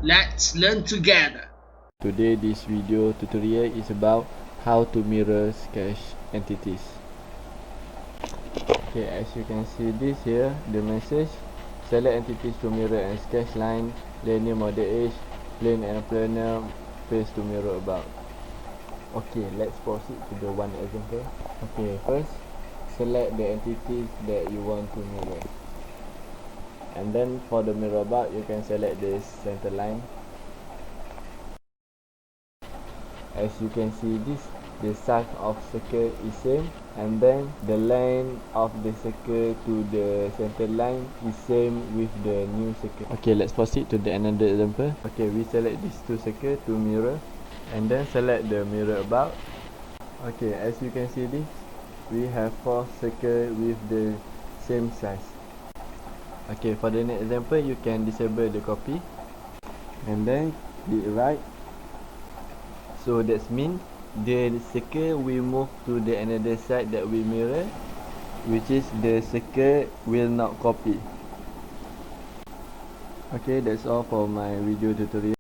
Let's learn together. Today this video tutorial is about how to mirror sketch entities. Okay, as you can see this here, the message: select entities to mirror and sketch line, linear model edge, plane and planar face to mirror about. Okay, let's proceed to the one example. Okay, first select the entities that you want to mirror, and then for the mirror about, you can select this center line. As you can see this, the size of circle is same, and then the length of the circle to the center line is same with the new circle. Okay, let's proceed to the another example. Okay, we select these two circle to mirror, and then select the mirror about. Okay, as you can see this, we have 4 circle with the same size. Okay, for the next example, you can disable the copy, and then click right. So that means the circle will move to the another side that we mirror, which is the circle will not copy. Okay, that's all for my video tutorial.